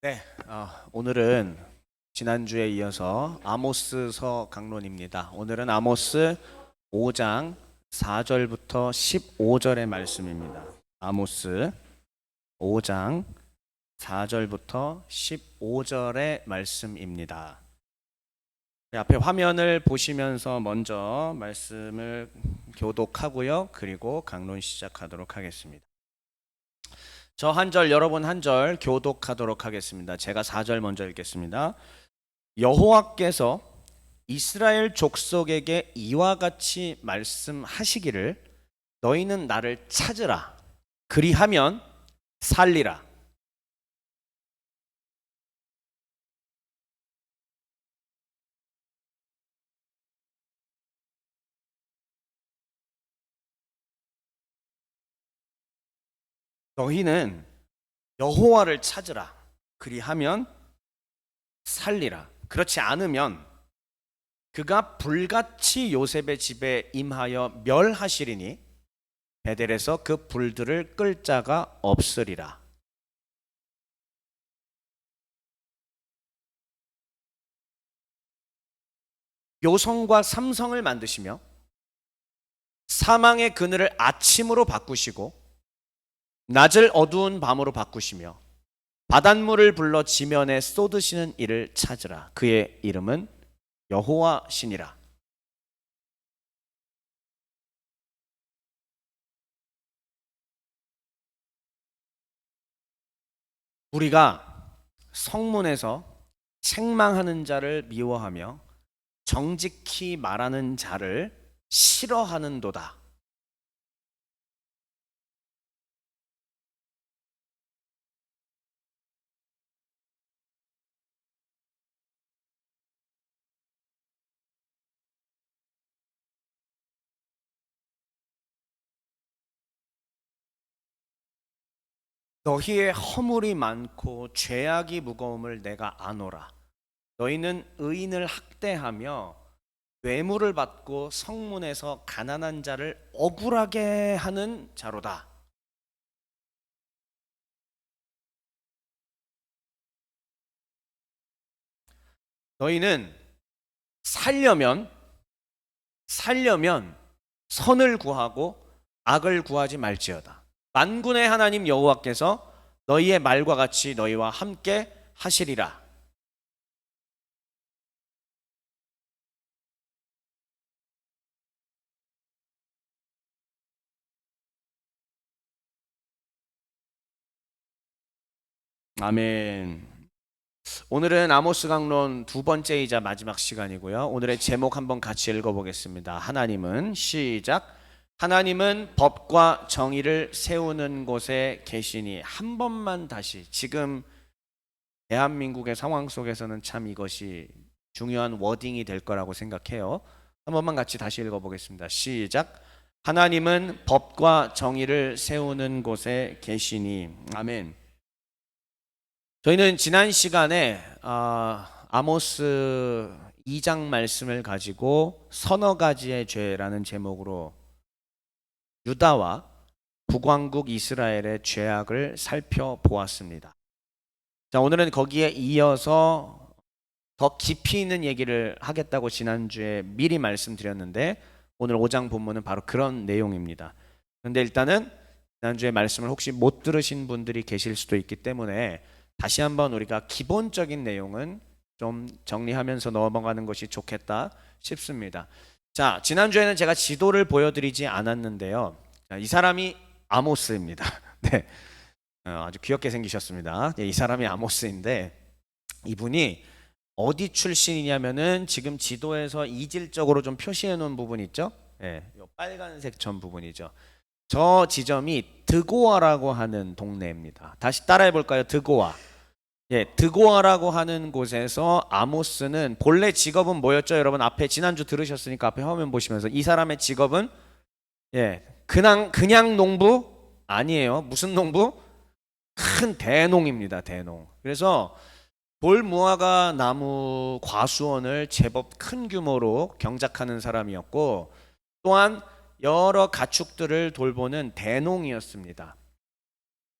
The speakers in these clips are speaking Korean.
네, 오늘은 지난주에 이어서 아모스서 강론입니다. 오늘은 아모스 5장 4절부터 15절의 말씀입니다. 아모스 5장 4절부터 15절의 말씀입니다. 앞에 화면을 보시면서 먼저 말씀을 교독하고요. 그리고 강론 시작하도록 하겠습니다. 저 한 절, 여러분 한 절 교독하도록 하겠습니다. 제가 4절 먼저 읽겠습니다. 여호와께서 이스라엘 족속에게 이와 같이 말씀하시기를 너희는 나를 찾으라. 그리하면 살리라. 너희는 여호와를 찾으라. 그리하면 살리라. 그렇지 않으면 그가 불같이 요셉의 집에 임하여 멸하시리니 베델에서 그 불들을 끌 자가 없으리라. 요성과 삼성을 만드시며 사망의 그늘을 아침으로 바꾸시고 낮을 어두운 밤으로 바꾸시며 바닷물을 불러 지면에 쏟으시는 이를 찾으라. 그의 이름은 여호와시니라. 우리가 성문에서 책망하는 자를 미워하며 정직히 말하는 자를 싫어하는도다. 너희의 허물이 많고 죄악이 무거움을 내가 아노라. 너희는 의인을 학대하며 뇌물을 받고 성문에서 가난한 자를 억울하게 하는 자로다. 너희는 살려면 선을 구하고 악을 구하지 말지어다. 만군의 하나님 여호와께서 너희의 말과 같이 너희와 함께 하시리라. 아멘. 오늘은 아모스 강론 두 번째이자 마지막 시간이고요. 오늘의 제목 한번 같이 읽어보겠습니다. 하나님은 시작. 하나님은 법과 정의를 세우는 곳에 계시니. 한 번만 다시, 지금 대한민국의 상황 속에서는 참 이것이 중요한 워딩이 될 거라고 생각해요. 한 번만 같이 다시 읽어보겠습니다. 시작. 하나님은 법과 정의를 세우는 곳에 계시니. 아멘. 저희는 지난 시간에 아모스 2장 말씀을 가지고 서너 가지의 죄라는 제목으로 유다와 북왕국 이스라엘의 죄악을 살펴보았습니다. 자, 오늘은 거기에 이어서 더 깊이 있는 얘기를 하겠다고 지난주에 미리 말씀드렸는데 오늘 5장 본문은 바로 그런 내용입니다. 그런데 일단은 지난주에 말씀을 혹시 못 들으신 분들이 계실 수도 있기 때문에 다시 한번 우리가 기본적인 내용은 좀 정리하면서 넘어가는 것이 좋겠다 싶습니다. 자, 지난주에는 제가 지도를 보여드리지 않았는데요. 자, 이 사람이 아모스입니다. 네, 아주 귀엽게 생기셨습니다. 이 사람이 아모스인데 이분이 어디 출신이냐면은 지금 지도에서 이질적으로 좀 표시해 놓은 부분 있죠? 네, 이 빨간색 전 부분이죠. 저 지점이 드고아라고 하는 동네입니다. 다시 따라해 볼까요? 드고아. 예, 드고아라고 하는 곳에서 아모스는 본래 직업은 뭐였죠? 여러분 앞에 지난주 들으셨으니까 앞에 화면 보시면서 이 사람의 직업은 그냥 농부 아니에요. 무슨 농부? 큰 대농입니다. 대농. 그래서 돌무화과 나무 과수원을 제법 큰 규모로 경작하는 사람이었고 또한 여러 가축들을 돌보는 대농이었습니다.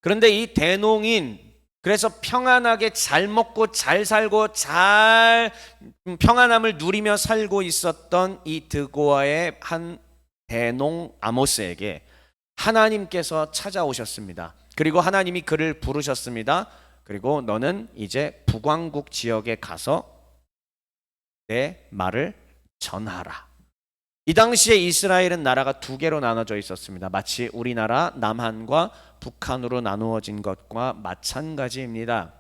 그런데 이 대농인 그래서 평안하게 잘 먹고 잘 살고 잘 평안함을 누리며 살고 있었던 이 드고아의 한 대농 아모스에게 하나님께서 찾아오셨습니다. 그리고 하나님이 그를 부르셨습니다. 그리고 너는 이제 북왕국 지역에 가서 내 말을 전하라. 이 당시에 이스라엘은 나라가 두 개로 나눠져 있었습니다. 마치 우리나라 남한과 북한으로 나누어진 것과 마찬가지입니다.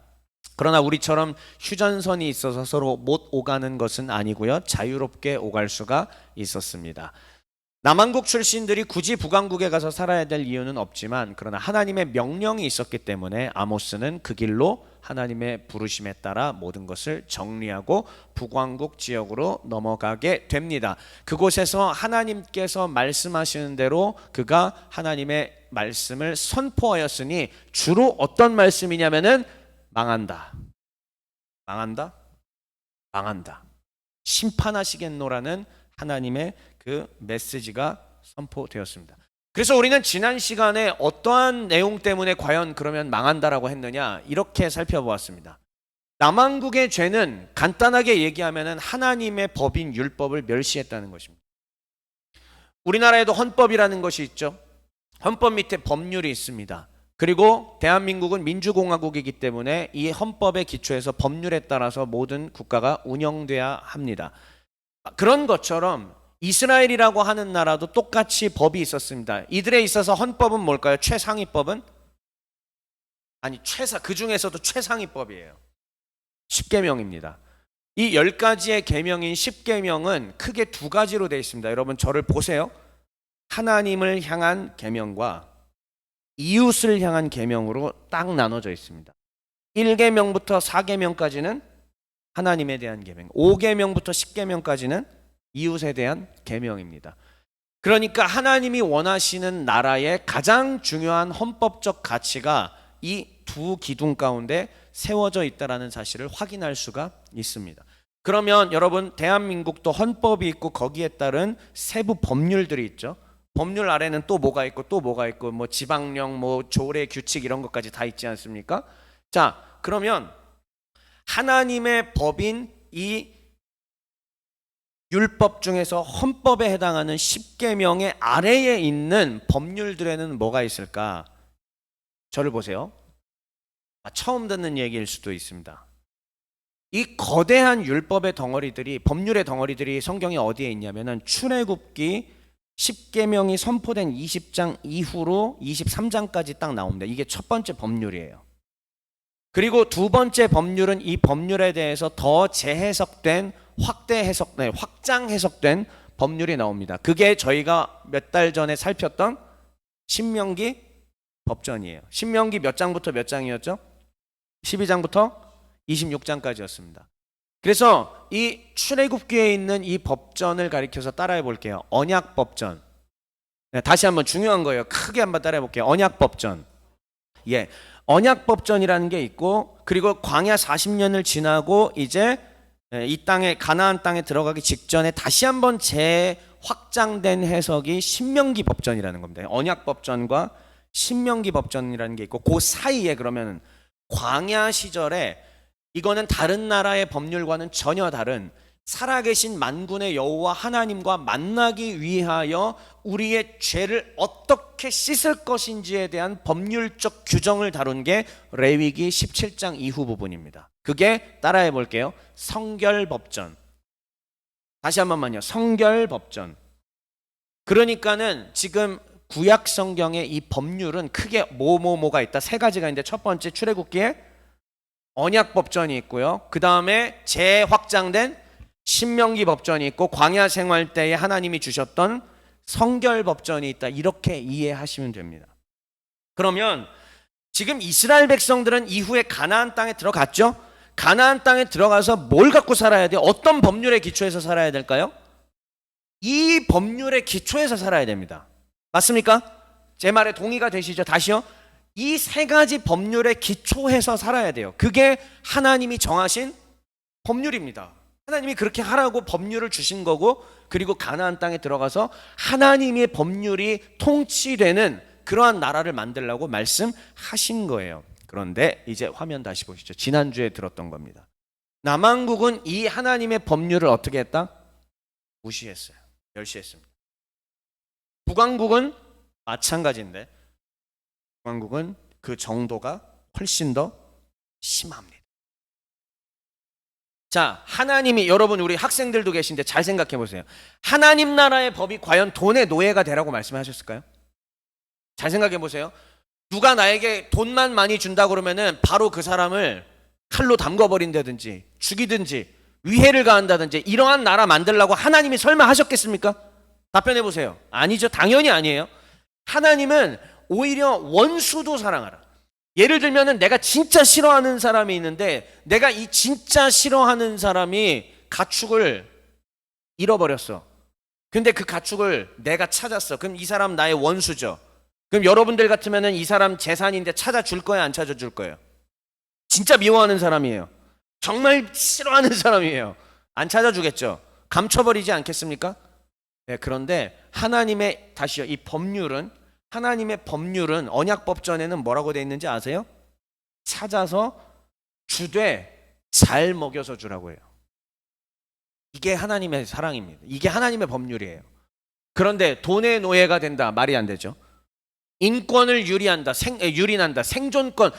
그러나 우리처럼 휴전선이 있어서 서로 못 오가는 것은 아니고요. 자유롭게 오갈 수가 있었습니다. 남한국 출신들이 굳이 북왕국에 가서 살아야 될 이유는 없지만 그러나 하나님의 명령이 있었기 때문에 아모스는 그 길로 하나님의 부르심에 따라 모든 것을 정리하고 북왕국 지역으로 넘어가게 됩니다. 그곳에서 하나님께서 말씀하시는 대로 그가 하나님의 말씀을 선포하였으니 주로 어떤 말씀이냐면은 망한다. 망한다. 망한다. 심판하시겠노라는 하나님의 그 메시지가 선포되었습니다. 그래서 우리는 지난 시간에 어떠한 내용 때문에 과연 그러면 망한다라고 했느냐 이렇게 살펴보았습니다. 남한국의 죄는 간단하게 얘기하면 하나님의 법인 율법을 멸시했다는 것입니다. 우리나라에도 헌법이라는 것이 있죠. 헌법 밑에 법률이 있습니다. 그리고 대한민국은 민주공화국이기 때문에 이 헌법의 기초에서 법률에 따라서 모든 국가가 운영돼야 합니다. 그런 것처럼 이스라엘이라고 하는 나라도 똑같이 법이 있었습니다. 이들에 있어서 헌법은 뭘까요? 최상위법은? 아니 그 중에서도 최상위법이에요. 10계명입니다. 이 10가지의 계명인 10계명은 크게 두 가지로 되어 있습니다. 여러분 저를 보세요. 하나님을 향한 계명과 이웃을 향한 계명으로 딱 나눠져 있습니다. 1계명부터 4계명까지는 하나님에 대한 계명, 5계명부터 10계명까지는 이웃에 대한 계명입니다. 그러니까 하나님이 원하시는 나라의 가장 중요한 헌법적 가치가 이 두 기둥 가운데 세워져 있다는 사실을 확인할 수가 있습니다. 그러면 여러분 대한민국도 헌법이 있고 거기에 따른 세부 법률들이 있죠. 법률 아래는 또 뭐가 있고 뭐 지방령, 뭐 조례, 규칙 이런 것까지 다 있지 않습니까? 자, 그러면 하나님의 법인 이 율법 중에서 헌법에 해당하는 10계명의 아래에 있는 법률들에는 뭐가 있을까? 저를 보세요. 처음 듣는 얘기일 수도 있습니다. 이 거대한 율법의 덩어리들이, 법률의 덩어리들이 성경에 어디에 있냐면은 출애굽기 10계명이 선포된 20장 이후로 23장까지 딱 나옵니다. 이게 첫 번째 법률이에요. 그리고 두 번째 법률은 이 법률에 대해서 더 재해석된 확장 해석된 법률이 나옵니다. 그게 저희가 몇 달 전에 살폈던 신명기 법전이에요. 신명기 몇 장부터 몇 장이었죠? 12장부터 26장까지였습니다. 그래서 이 출애굽기에 있는 이 법전을 가리켜서 따라해 볼게요. 언약법전. 네, 다시 한번 중요한 거예요. 크게 한번 따라해 볼게요. 언약법전. 예, 언약법전이라는 게 있고, 그리고 광야 40년을 지나고 이제 이 땅에, 가나안 땅에 들어가기 직전에 다시 한번 재확장된 해석이 신명기 법전이라는 겁니다. 언약법전과 신명기 법전이라는 게 있고, 그 사이에 그러면 광야 시절에 이거는 다른 나라의 법률과는 전혀 다른 살아계신 만군의 여호와 하나님과 만나기 위하여 우리의 죄를 어떻게 씻을 것인지에 대한 법률적 규정을 다룬 게 레위기 17장 이후 부분입니다. 그게 따라해 볼게요. 성결법전. 다시 한 번만요. 성결법전. 그러니까는 지금 구약 성경의 이 법률은 크게 뭐가 있다. 세 가지가 있는데 첫 번째 출애굽기에 언약법전이 있고요. 그 다음에 재확장된 신명기 법전이 있고 광야 생활 때에 하나님이 주셨던 성결법전이 있다. 이렇게 이해하시면 됩니다. 그러면 지금 이스라엘 백성들은 이후에 가나안 땅에 들어갔죠. 가나안 땅에 들어가서 뭘 갖고 살아야 돼요? 어떤 법률의 기초에서 살아야 될까요? 이 법률의 기초에서 살아야 됩니다. 맞습니까? 제 말에 동의가 되시죠? 다시요. 이 세 가지 법률의 기초에서 살아야 돼요. 그게 하나님이 정하신 법률입니다. 하나님이 그렇게 하라고 법률을 주신 거고, 그리고 가나안 땅에 들어가서 하나님의 법률이 통치되는 그러한 나라를 만들라고 말씀하신 거예요. 그런데 이제 화면 다시 보시죠. 지난주에 들었던 겁니다. 남한국은 이 하나님의 법률을 어떻게 했다? 무시했어요. 멸시했습니다. 북왕국은 마찬가지인데 북왕국은 그 정도가 훨씬 더 심합니다. 자, 하나님이, 여러분 우리 학생들도 계신데 잘 생각해 보세요. 하나님 나라의 법이 과연 돈의 노예가 되라고 말씀하셨을까요? 잘 생각해 보세요. 누가 나에게 돈만 많이 준다 그러면은 바로 그 사람을 칼로 담궈버린다든지 죽이든지 위해를 가한다든지 이러한 나라 만들라고 하나님이 설마 하셨겠습니까? 답변해 보세요. 아니죠. 당연히 아니에요. 하나님은 오히려 원수도 사랑하라. 예를 들면은 내가 진짜 싫어하는 사람이 있는데 내가 이 진짜 싫어하는 사람이 가축을 잃어버렸어. 근데 그 가축을 내가 찾았어. 그럼 이 사람 나의 원수죠. 그럼 여러분들 같으면은 이 사람 재산인데 찾아줄 거예요, 안 찾아줄 거예요? 진짜 미워하는 사람이에요. 정말 싫어하는 사람이에요. 안 찾아주겠죠. 감춰버리지 않겠습니까? 네, 그런데 하나님의, 다시요, 이 법률은, 하나님의 법률은 언약법 전에는 뭐라고 되어 있는지 아세요? 찾아서 주되 잘 먹여서 주라고 해요. 이게 하나님의 사랑입니다. 이게 하나님의 법률이에요. 그런데 돈의 노예가 된다, 말이 안 되죠. 인권을 유린한다, 생존권,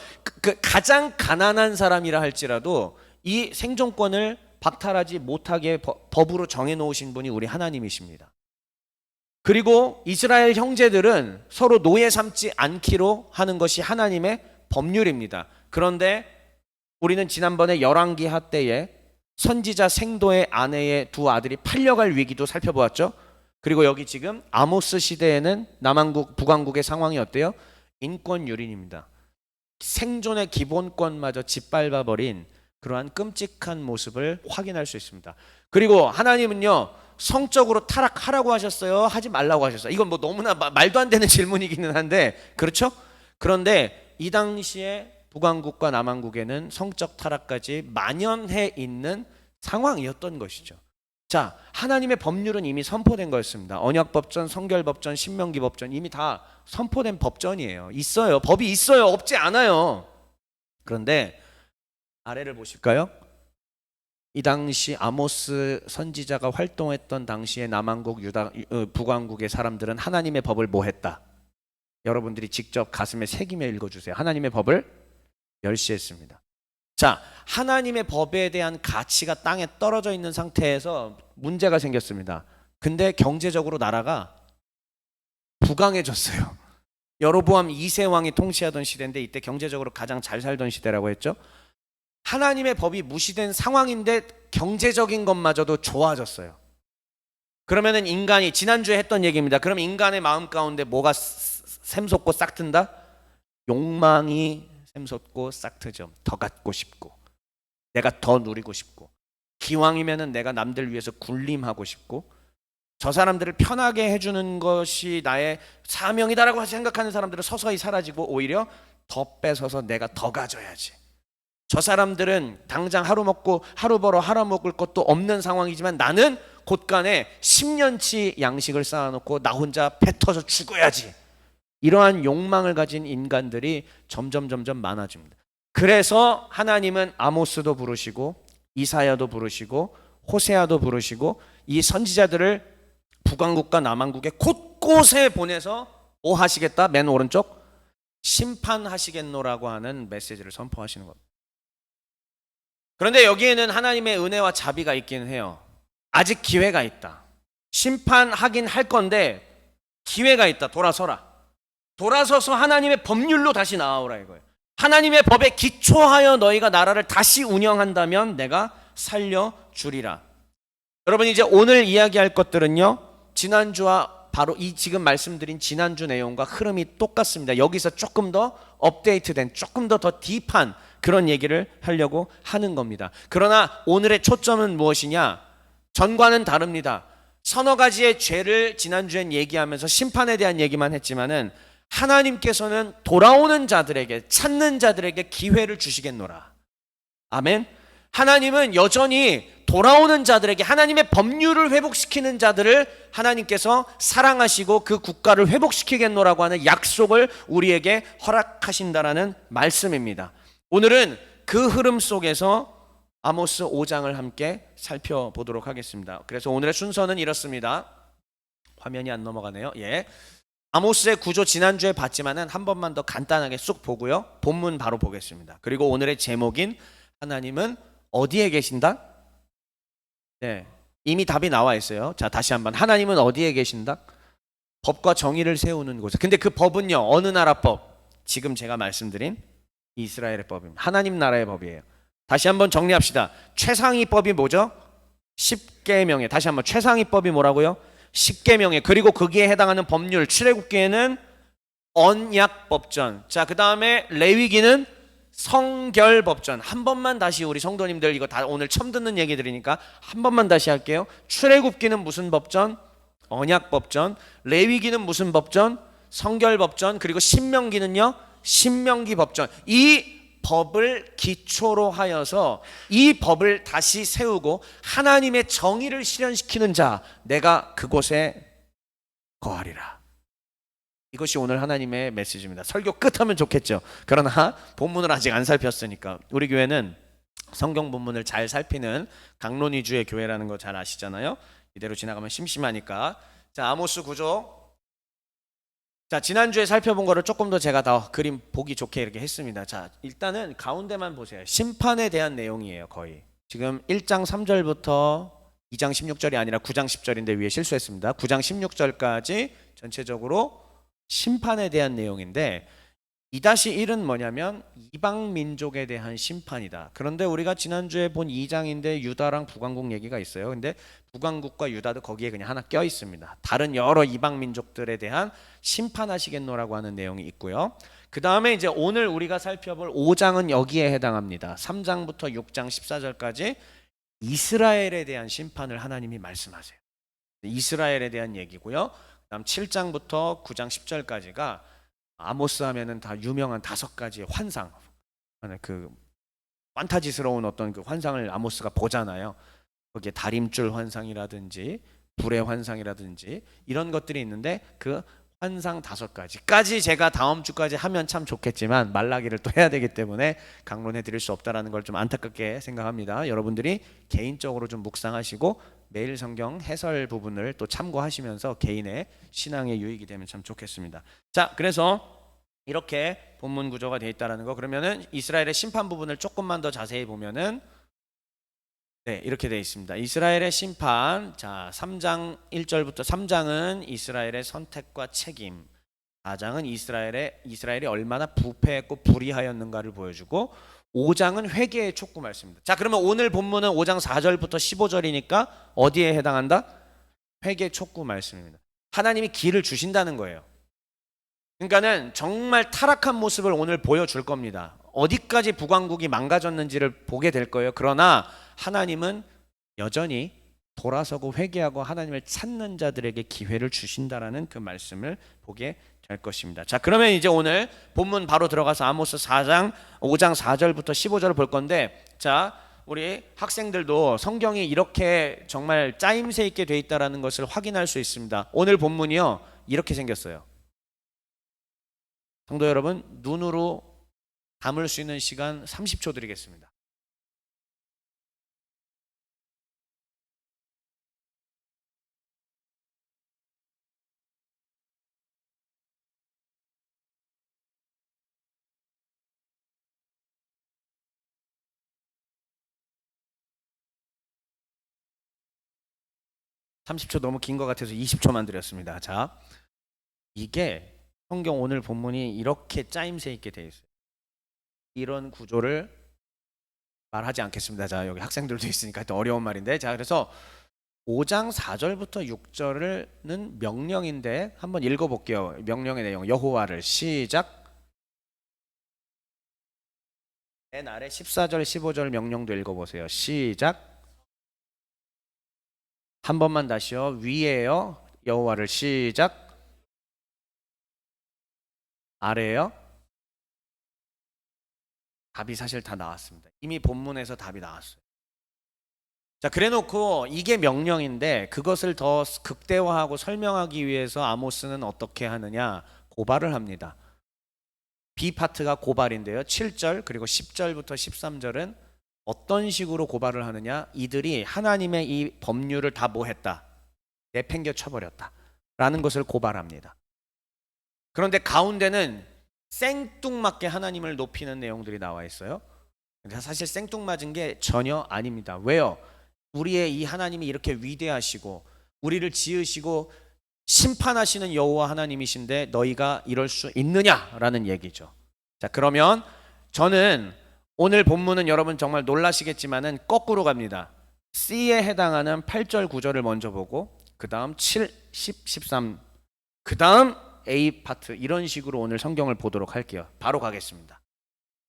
가장 가난한 사람이라 할지라도 이 생존권을 박탈하지 못하게 법으로 정해놓으신 분이 우리 하나님이십니다. 그리고 이스라엘 형제들은 서로 노예 삼지 않기로 하는 것이 하나님의 법률입니다. 그런데 우리는 지난번에 열왕기하 때에 선지자 생도의 아내의 두 아들이 팔려갈 위기도 살펴보았죠. 그리고 여기 지금 아모스 시대에는 남한국, 북왕국의 상황이 어때요? 인권 유린입니다. 생존의 기본권마저 짓밟아버린 그러한 끔찍한 모습을 확인할 수 있습니다. 그리고 하나님은요, 성적으로 타락하라고 하셨어요? 하지 말라고 하셨어요? 이건 뭐 너무나 말도 안 되는 질문이기는 한데, 그렇죠? 그런데 이 당시에 북왕국과 남한국에는 성적 타락까지 만연해 있는 상황이었던 것이죠. 자, 하나님의 법률은 이미 선포된 거였습니다. 언약법전, 성결법전, 신명기법전 이미 다 선포된 법전이에요. 있어요. 법이 있어요. 없지 않아요. 그런데 아래를 보실까요? 이 당시 아모스 선지자가 활동했던 당시에 남한국, 북왕국의 사람들은 하나님의 법을 뭐 했다? 여러분들이 직접 가슴에 새기며 읽어주세요. 하나님의 법을 멸시했습니다. 자, 하나님의 법에 대한 가치가 땅에 떨어져 있는 상태에서 문제가 생겼습니다. 근데 경제적으로 나라가 부강해졌어요. 여로보암 2세 왕이 통치하던 시대인데 이때 경제적으로 가장 잘 살던 시대라고 했죠. 하나님의 법이 무시된 상황인데 경제적인 것마저도 좋아졌어요. 그러면은 인간이, 지난주에 했던 얘기입니다. 그럼 인간의 마음 가운데 뭐가 샘솟고 싹튼다? 욕망이 샘솟고 싹트죠. 더 갖고 싶고, 내가 더 누리고 싶고, 기왕이면은 내가 남들 위해서 군림하고 싶고, 저 사람들을 편하게 해주는 것이 나의 사명이다라고 생각하는 사람들은 서서히 사라지고 오히려 더 뺏어서 내가 더 가져야지. 저 사람들은 당장 하루 먹고 하루 벌어 하루 먹을 것도 없는 상황이지만 나는 곳간에 10년치 양식을 쌓아놓고 나 혼자 배 터져 죽어야지. 이러한 욕망을 가진 인간들이 점점 많아집니다. 그래서 하나님은 아모스도 부르시고 이사야도 부르시고 호세아도 부르시고 이 선지자들을 북왕국과 남왕국의 곳곳에 보내서 뭐 하시겠다? 맨 오른쪽 심판하시겠노라고 하는 메시지를 선포하시는 겁니다. 그런데 여기에는 하나님의 은혜와 자비가 있기는 해요. 아직 기회가 있다. 심판하긴 할 건데 기회가 있다. 돌아서서 하나님의 법률로 다시 나아오라 이거예요. 하나님의 법에 기초하여 너희가 나라를 다시 운영한다면 내가 살려주리라. 여러분, 이제 오늘 이야기할 것들은요, 지난주와 바로 이 지금 말씀드린 지난주 내용과 흐름이 똑같습니다. 여기서 조금 더 업데이트된, 조금 더 딥한 그런 얘기를 하려고 하는 겁니다. 그러나 오늘의 초점은 무엇이냐? 전과는 다릅니다. 서너 가지의 죄를 지난주엔 얘기하면서 심판에 대한 얘기만 했지만은 하나님께서는 돌아오는 자들에게, 찾는 자들에게 기회를 주시겠노라. 아멘. 하나님은 여전히 돌아오는 자들에게 하나님의 법률을 회복시키는 자들을 하나님께서 사랑하시고 그 국가를 회복시키겠노라고 하는 약속을 우리에게 허락하신다라는 말씀입니다. 오늘은 그 흐름 속에서 아모스 5장을 함께 살펴보도록 하겠습니다. 그래서 오늘의 순서는 이렇습니다. 화면이 안 넘어가네요. 예. 아모스의 구조 지난주에 봤지만은 한 번만 더 간단하게 쑥 보고요. 본문 바로 보겠습니다. 그리고 오늘의 제목인 하나님은 어디에 계신다? 네. 이미 답이 나와 있어요. 자, 다시 한번. 하나님은 어디에 계신다? 법과 정의를 세우는 곳에. 근데 그 법은요. 어느 나라 법? 지금 제가 말씀드린 이스라엘의 법입니다. 하나님 나라의 법이에요. 다시 한번 정리합시다. 최상위법이 뭐죠? 십계명에. 다시 한번 최상위법이 뭐라고요? 십계명에. 그리고 거기에 해당하는 법률 출애굽기에는 언약법전. 자, 그다음에 레위기는 성결법전. 한 번만 다시 우리 성도님들 이거 다 오늘 처음 듣는 얘기들이니까 한 번만 다시 할게요. 출애굽기는 무슨 법전? 언약법전. 레위기는 무슨 법전? 성결법전. 그리고 신명기는요? 신명기 법전. 이 법을 기초로 하여서 이 법을 다시 세우고 하나님의 정의를 실현시키는 자, 내가 그곳에 거하리라. 이것이 오늘 하나님의 메시지입니다. 설교 끝하면 좋겠죠. 그러나 본문을 아직 안 살폈으니까 우리 교회는 성경 본문을 잘 살피는 강론 위주의 교회라는 거 잘 아시잖아요. 이대로 지나가면 심심하니까. 자, 아모스 구조. 자, 지난주에 살펴본 거를 조금 더 제가 더 그림 보기 좋게 이렇게 했습니다. 자, 일단은 가운데만 보세요. 심판에 대한 내용이에요. 거의 지금 1장 3절부터 2장 16절이 아니라 9장 10절인데 위에 실수했습니다. 9장 16절까지 전체적으로 심판에 대한 내용인데 2-1은 뭐냐면 이방 민족에 대한 심판이다. 그런데 우리가 지난주에 본 2장인데 유다랑 북왕국 얘기가 있어요. 근데 북왕국과 유다도 거기에 그냥 하나 껴 있습니다. 다른 여러 이방 민족들에 대한 심판하시겠노라고 하는 내용이 있고요. 그 다음에 이제 오늘 우리가 살펴볼 5장은 여기에 해당합니다. 3장부터 6장 14절까지 이스라엘에 대한 심판을 하나님이 말씀하세요. 이스라엘에 대한 얘기고요. 그다음 7장부터 9장 10절까지가 아모스 하면은 다 유명한 5가지의 환상, 그 판타지스러운 어떤 그 환상을 아모스가 보잖아요. 거기에 다림줄 환상이라든지 불의 환상이라든지 이런 것들이 있는데 그 환상 5가지까지 제가 다음 주까지 하면 참 좋겠지만 말라기를 또 해야 되기 때문에 강론해 드릴 수 없다라는 걸 좀 안타깝게 생각합니다. 여러분들이 개인적으로 좀 묵상하시고 매일 성경 해설 부분을 또 참고하시면서 개인의 신앙에 유익이 되면 참 좋겠습니다. 자, 그래서 이렇게 본문 구조가 되어 있다라는 거. 그러면은 이스라엘의 심판 부분을 조금만 더 자세히 보면은 네, 이렇게 되어 있습니다. 이스라엘의 심판. 자, 3장 1절부터 3장은 이스라엘의 선택과 책임. 4장은 이스라엘이 얼마나 부패했고 불의하였는가를 보여주고 5장은 회개의 촉구 말씀입니다. 자, 그러면 오늘 본문은 5장 4절부터 15절이니까 어디에 해당한다? 회개 촉구 말씀입니다. 하나님이 길을 주신다는 거예요. 그러니까는 정말 타락한 모습을 오늘 보여줄 겁니다. 어디까지 북왕국이 망가졌는지를 보게 될 거예요. 그러나 하나님은 여전히 돌아서고 회개하고 하나님을 찾는 자들에게 기회를 주신다라는 그 말씀을 보게 될 것입니다. 자, 그러면 이제 오늘 본문 바로 들어가서 아모스 5장 4절부터 15절을 볼 건데, 자, 우리 학생들도 성경이 이렇게 정말 짜임새 있게 돼 있다라는 것을 확인할 수 있습니다. 오늘 본문이요, 이렇게 생겼어요. 성도 여러분, 눈으로 담을 수 있는 시간 30초 드리겠습니다. (30초) 너무 긴 것 같아서 20초만 드렸습니다. 자, 이게 성경 오늘 본문이 이렇게 짜임새 있게 되어 있어요. 이런 구조를 말하지 않겠습니다. 자, 여기 학생들도 있으니까 또 어려운 말인데, 자, 그래서 5장 4절부터 6절은 명령인데 한번 읽어볼게요. 명령의 내용. 여호와를 시작. 맨 아래 14절 15절 명령도 읽어보세요. 시작. 한 번만 다시요. 위에요. 여호와를 시작. 아래요. 답이 사실 다 나왔습니다. 이미 본문에서 답이 나왔어요. 자, 그래놓고 이게 명령인데 그것을 더 극대화하고 설명하기 위해서 아모스는 어떻게 하느냐? 고발을 합니다. B 파트가 고발인데요. 7절 그리고 10절부터 13절은 어떤 식으로 고발을 하느냐? 이들이 하나님의 이 법률을 다 뭐 했다? 내팽겨 쳐버렸다. 라는 것을 고발합니다. 그런데 가운데는 생뚱맞게 하나님을 높이는 내용들이 나와 있어요. 근데 사실 생뚱맞은 게 전혀 아닙니다. 왜요? 우리의 이 하나님이 이렇게 위대하시고 우리를 지으시고 심판하시는 여호와 하나님이신데 너희가 이럴 수 있느냐라는 얘기죠. 자, 그러면 저는 오늘 본문은 여러분 정말 놀라시겠지만은 거꾸로 갑니다. C에 해당하는 8절 9절을 먼저 보고 그 다음 7, 10, 13 그 다음 A 파트 이런 식으로 오늘 성경을 보도록 할게요. 바로 가겠습니다.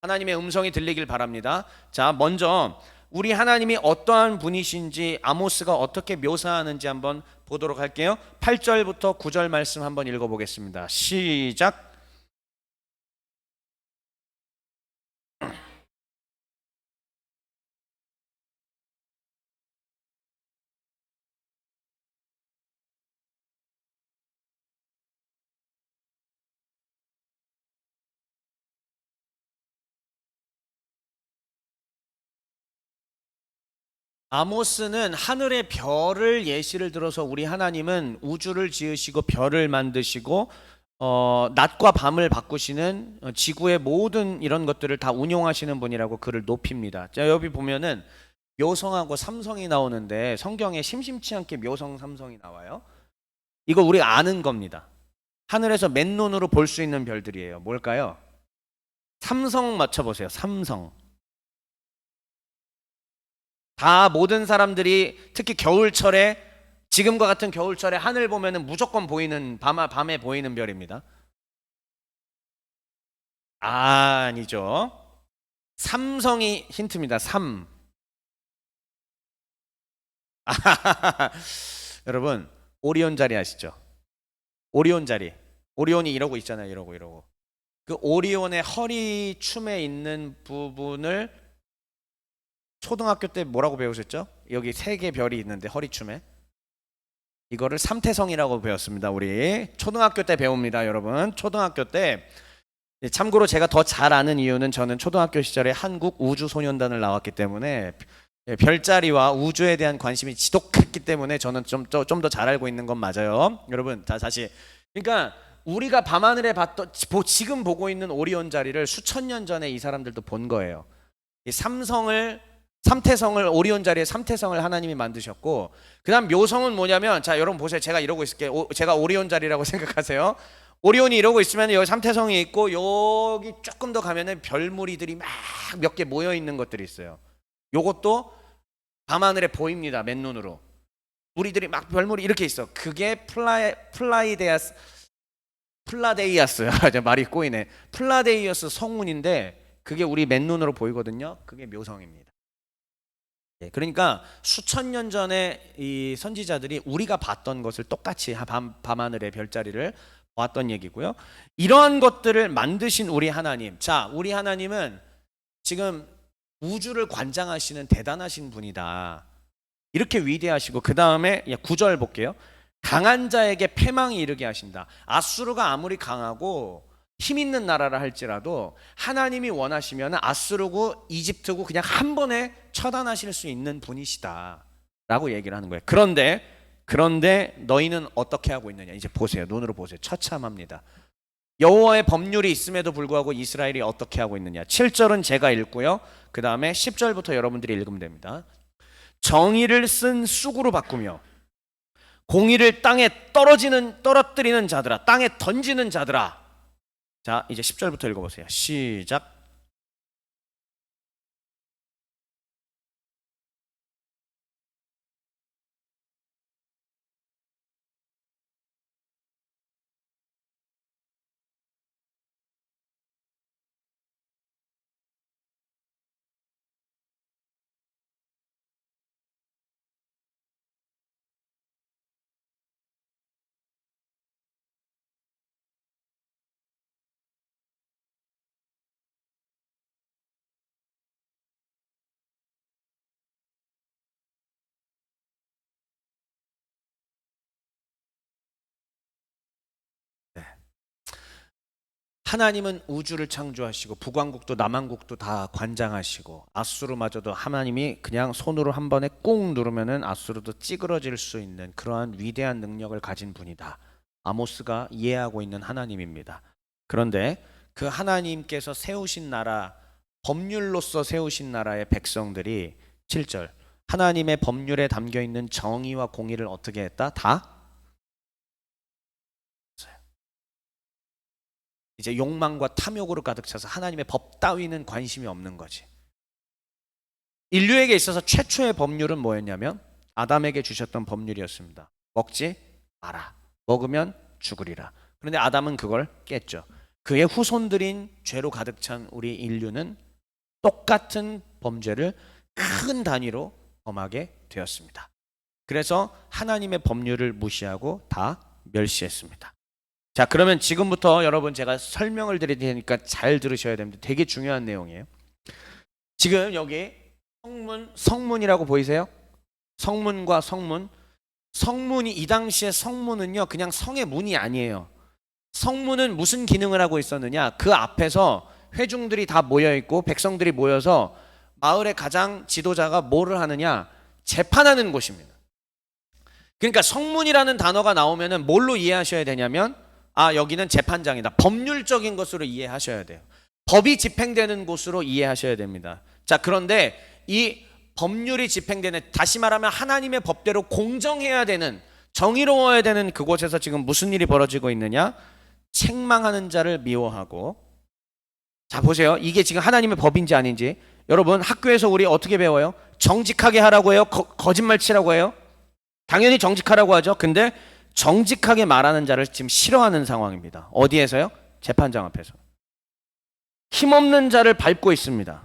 하나님의 음성이 들리길 바랍니다. 자, 먼저 우리 하나님이 어떠한 분이신지 아모스가 어떻게 묘사하는지 한번 보도록 할게요. 8절부터 9절 말씀 한번 읽어보겠습니다. 시작. 아모스는 하늘의 별을 예시를 들어서 우리 하나님은 우주를 지으시고 별을 만드시고 낮과 밤을 바꾸시는 지구의 모든 이런 것들을 다 운용하시는 분이라고 그를 높입니다. 자, 여기 보면은 묘성하고 삼성이 나오는데 성경에 심심치 않게 묘성 삼성이 나와요. 이거 우리가 아는 겁니다. 하늘에서 맨눈으로 볼 수 있는 별들이에요. 뭘까요? 삼성 맞춰보세요. 삼성. 다 모든 사람들이 특히 겨울철에 지금과 같은 겨울철에 하늘 보면은 무조건 보이는 밤에 보이는 별입니다. 아니죠. 삼성이 힌트입니다. 3. 여러분 오리온 자리 아시죠? 오리온 자리. 오리온이 이러고 있잖아요. 이러고. 그 오리온의 허리춤에 있는 부분을 초등학교 때 뭐라고 배우셨죠? 여기 3개 별이 있는데 허리춤에 이거를 삼태성이라고 배웠습니다. 우리 초등학교 때 배웁니다, 여러분. 초등학교 때 참고로 제가 더 잘 아는 이유는 저는 초등학교 시절에 한국 우주소년단을 나왔기 때문에 별자리와 우주에 대한 관심이 지독했기 때문에 저는 좀 더 잘 알고 있는 건 맞아요. 여러분, 다시. 그러니까 우리가 밤하늘에 봤던 지금 보고 있는 오리온 자리를 수천 년 전에 이 사람들도 본 거예요. 이 삼태성을 오리온 자리에 삼태성을 하나님이 만드셨고 그다음 묘성은 뭐냐면 자 여러분 보세요. 제가 이러고 있을게요. 제가 오리온 자리라고 생각하세요. 오리온이 이러고 있으면 여기 삼태성이 있고 여기 조금 더 가면은 별무리들이 막 몇 개 모여 있는 것들이 있어요. 요것도 밤하늘에 보입니다. 맨눈으로. 무리들이 막 별무리 이렇게 있어. 그게 플라데이아스 말이 꼬이네. 플라데이어스 성운인데 그게 우리 맨눈으로 보이거든요. 그게 묘성입니다. 그러니까 수천 년 전에 이 선지자들이 우리가 봤던 것을 똑같이 밤하늘의 별자리를 보았던 얘기고요. 이러한 것들을 만드신 우리 하나님. 자, 우리 하나님은 지금 우주를 관장하시는 대단하신 분이다. 이렇게 위대하시고 그 다음에 9절 볼게요. 강한 자에게 패망이 이르게 하신다. 아수르가 아무리 강하고 힘 있는 나라라 할지라도 하나님이 원하시면 아수르고 이집트고 그냥 한 번에 처단하실 수 있는 분이시다 라고 얘기를 하는 거예요. 그런데 너희는 어떻게 하고 있느냐. 이제 보세요. 눈으로 보세요. 처참합니다. 여호와의 법률이 있음에도 불구하고 이스라엘이 어떻게 하고 있느냐. 7절은 제가 읽고요. 그 다음에 10절부터 여러분들이 읽으면 됩니다. 정의를 쓴 쑥으로 바꾸며 공의를 땅에 떨어뜨리는 자들아, 땅에 던지는 자들아. 자, 이제 10절부터 읽어보세요. 시작. 하나님은 우주를 창조하시고 북왕국도 남왕국도 다 관장하시고 아수르마저도 하나님이 그냥 손으로 한 번에 꾹 누르면은 아수르도 찌그러질 수 있는 그러한 위대한 능력을 가진 분이다. 아모스가 이해하고 있는 하나님입니다. 그런데 그 하나님께서 세우신 나라, 법률로서 세우신 나라의 백성들이 7절 하나님의 법률에 담겨 있는 정의와 공의를 어떻게 했다? 다 이제 욕망과 탐욕으로 가득 차서 하나님의 법 따위는 관심이 없는 거지. 인류에게 있어서 최초의 법률은 뭐였냐면 아담에게 주셨던 법률이었습니다. 먹지 마라. 먹으면 죽으리라. 그런데 아담은 그걸 깼죠. 그의 후손들인 죄로 가득 찬 우리 인류는 똑같은 범죄를 큰 단위로 범하게 되었습니다. 그래서 하나님의 법률을 무시하고 다 멸시했습니다. 자, 그러면 지금부터 여러분 제가 설명을 드릴 테니까 잘 들으셔야 됩니다. 되게 중요한 내용이에요. 지금 여기 성문이라고 보이세요? 성문과 성문. 성문이 이 당시에 성문은요 그냥 성의 문이 아니에요. 성문은 무슨 기능을 하고 있었느냐? 그 앞에서 회중들이 다 모여 있고 백성들이 모여서 마을의 가장 지도자가 뭐를 하느냐? 재판하는 곳입니다. 그러니까 성문이라는 단어가 나오면은 뭘로 이해하셔야 되냐면 여기는 재판장이다. 법률적인 것으로 이해하셔야 돼요. 법이 집행되는 곳으로 이해하셔야 됩니다. 자, 그런데 이 법률이 집행되는, 다시 말하면 하나님의 법대로 공정해야 되는, 정의로워야 되는 그곳에서 지금 무슨 일이 벌어지고 있느냐? 책망하는 자를 미워하고. 자, 보세요. 이게 지금 하나님의 법인지 아닌지. 여러분 학교에서 우리 어떻게 배워요? 정직하게 하라고 해요? 거짓말 치라고 해요? 당연히 정직하라고 하죠. 근데 정직하게 말하는 자를 지금 싫어하는 상황입니다. 어디에서요? 재판장 앞에서. 힘없는 자를 밟고 있습니다.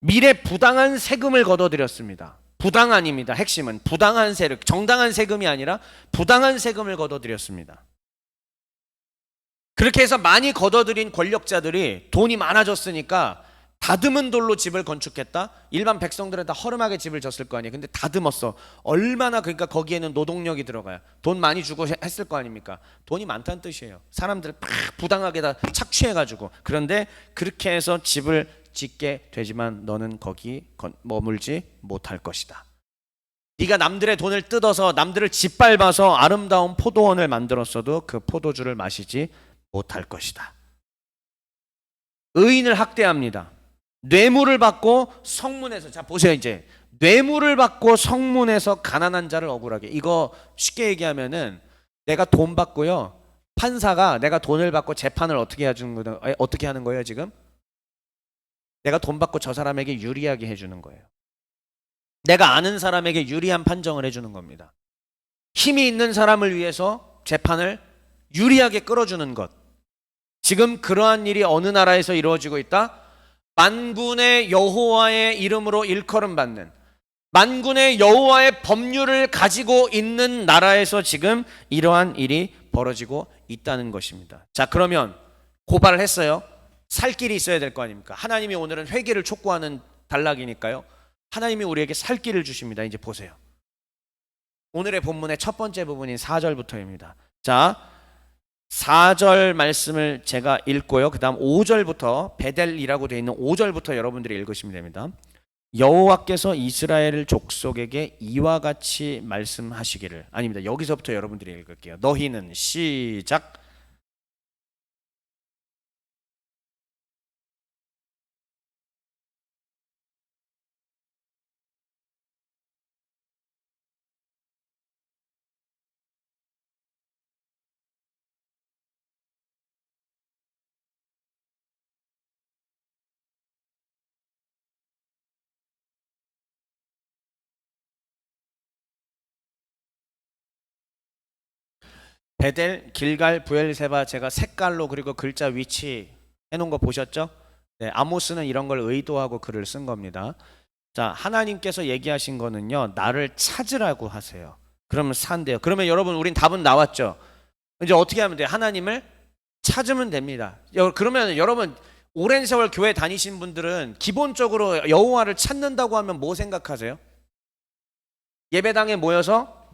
미래 부당한 세금을 걷어들였습니다. 부당한입니다. 핵심은 부당한 세금, 정당한 세금이 아니라 부당한 세금을 걷어들였습니다. 그렇게 해서 많이 걷어들인 권력자들이 돈이 많아졌으니까 다듬은 돌로 집을 건축했다. 일반 백성들은 다 허름하게 집을 졌을 거 아니에요. 근데 다듬었어. 얼마나, 그러니까 거기에는 노동력이 들어가요. 돈 많이 주고 했을 거 아닙니까? 돈이 많다는 뜻이에요. 사람들 막 부당하게 다 착취해가지고. 그런데 그렇게 해서 집을 짓게 되지만 너는 거기 머물지 못할 것이다. 네가 남들의 돈을 뜯어서 남들을 짓밟아서 아름다운 포도원을 만들었어도 그 포도주를 마시지 못할 것이다. 의인을 학대합니다. 뇌물을 받고 성문에서, 자 보세요, 이제 뇌물을 받고 성문에서 가난한 자를 억울하게. 이거 쉽게 얘기하면은 내가 돈 받고요, 판사가 내가 돈을 받고 재판을 어떻게 하는 거예요 지금? 내가 돈 받고 저 사람에게 유리하게 해주는 거예요. 내가 아는 사람에게 유리한 판정을 해주는 겁니다. 힘이 있는 사람을 위해서 재판을 유리하게 끌어주는 것. 지금 그러한 일이 어느 나라에서 이루어지고 있다? 만군의 여호와의 이름으로 일컬음 받는, 만군의 여호와의 법률을 가지고 있는 나라에서 지금 이러한 일이 벌어지고 있다는 것입니다. 자, 그러면 고발을 했어요. 살 길이 있어야 될 거 아닙니까? 하나님이 오늘은 회개를 촉구하는 단락이니까요. 하나님이 우리에게 살 길을 주십니다. 이제 보세요. 오늘의 본문의 첫 번째 부분인 4절부터입니다. 자, 4절 말씀을 제가 읽고요. 그 다음 5절부터, 베델이라고 되어 있는 5절부터 여러분들이 읽으시면 됩니다. 여호와께서 이스라엘 족속에게 이와 같이 말씀하시기를. 아닙니다. 여기서부터 여러분들이 읽을게요. 너희는, 시작. 베델, 길갈, 부엘세바, 제가 색깔로 그리고 글자 위치 해놓은 거 보셨죠? 네, 아모스는 이런 걸 의도하고 글을 쓴 겁니다. 자, 하나님께서 얘기하신 거는요, 나를 찾으라고 하세요. 그러면 산대요. 그러면 여러분, 우린 답은 나왔죠? 이제 어떻게 하면 돼요? 하나님을 찾으면 됩니다. 그러면 여러분, 오랜 세월 교회 다니신 분들은 기본적으로 여호와를 찾는다고 하면 뭐 생각하세요? 예배당에 모여서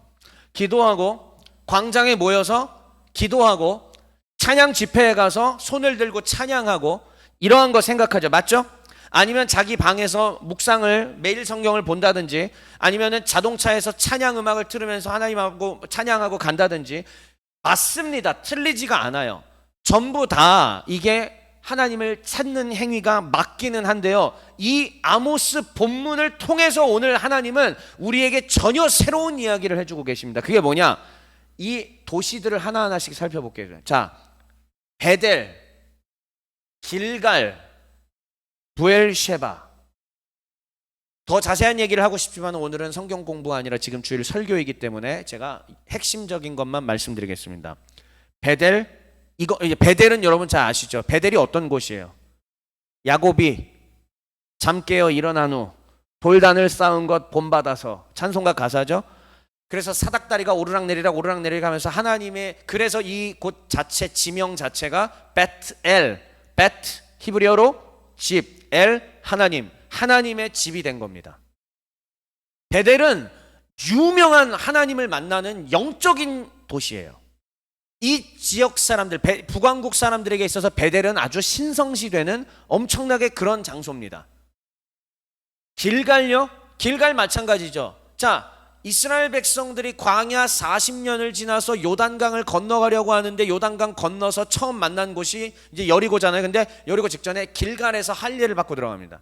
기도하고, 광장에 모여서 기도하고, 찬양 집회에 가서 손을 들고 찬양하고 이러한 거 생각하죠. 맞죠? 아니면 자기 방에서 묵상을 매일 성경을 본다든지 아니면은 자동차에서 찬양 음악을 틀으면서 하나님하고 찬양하고 간다든지 맞습니다. 틀리지가 않아요. 전부 다 이게 하나님을 찾는 행위가 맞기는 한데요. 이 아모스 본문을 통해서 오늘 하나님은 우리에게 전혀 새로운 이야기를 해주고 계십니다. 그게 뭐냐? 이 도시들을 하나하나씩 살펴볼게요. 자, 베델, 길갈, 부엘셰바. 더 자세한 얘기를 하고 싶지만 오늘은 성경 공부가 아니라 지금 주일 설교이기 때문에 제가 핵심적인 것만 말씀드리겠습니다. 베델, 이거 베델은 여러분 잘 아시죠? 베델이 어떤 곳이에요? 야곱이 잠 깨어 일어난 후 돌단을 쌓은 것 본받아서 찬송가 가사죠. 그래서 사닥다리가 오르락내리락 하면서 하나님의, 그래서 이 곳 자체 지명 자체가 베트엘, 베트 히브리어로 집, 엘 하나님, 하나님의 집이 된 겁니다. 베델은 유명한 하나님을 만나는 영적인 도시예요. 이 지역 사람들, 북왕국 사람들에게 있어서 베델은 아주 신성시되는 엄청나게 그런 장소입니다. 길갈요? 길갈 마찬가지죠. 자, 이스라엘 백성들이 광야 40년을 지나서 요단강을 건너가려고 하는데 요단강 건너서 처음 만난 곳이 이제 여리고잖아요. 근데 여리고 직전에 길갈에서 할례를 받고 들어갑니다.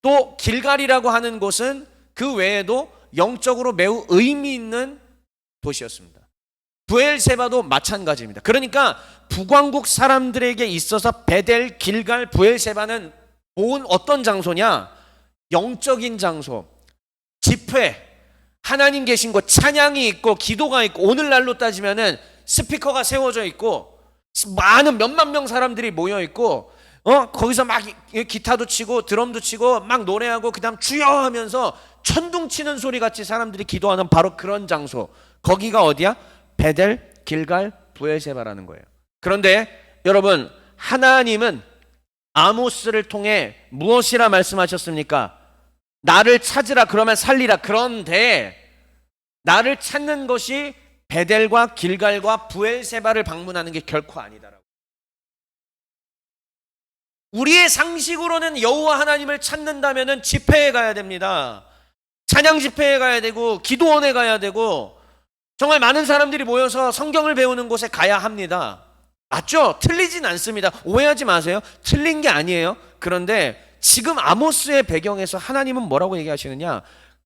또 길갈이라고 하는 곳은 그 외에도 영적으로 매우 의미 있는 도시였습니다. 부엘세바도 마찬가지입니다. 그러니까 북왕국 사람들에게 있어서 베델, 길갈, 부엘세바는 어떤 장소냐? 영적인 장소, 집회, 하나님 계신 곳, 찬양이 있고 기도가 있고, 오늘날로 따지면은 스피커가 세워져 있고 많은 몇만 명 사람들이 모여 있고 거기서 막 기타도 치고 드럼도 치고 막 노래하고 그다음 주여 하면서 천둥 치는 소리 같이 사람들이 기도하는 바로 그런 장소, 거기가 어디야? 베델, 길갈, 부엘세바라는 거예요. 그런데 여러분, 하나님은 아모스를 통해 무엇이라 말씀하셨습니까? 나를 찾으라, 그러면 살리라. 그런데 나를 찾는 것이 베델과 길갈과 부엘세바를 방문하는 게 결코 아니다라고. 우리의 상식으로는 여호와 하나님을 찾는다면은 집회에 가야 됩니다. 찬양 집회에 가야 되고 기도원에 가야 되고 정말 많은 사람들이 모여서 성경을 배우는 곳에 가야 합니다. 맞죠? 틀리진 않습니다. 오해하지 마세요. 틀린 게 아니에요. 그런데 지금 아모스의 배경에서 하나님은 뭐라고 얘기하시느냐?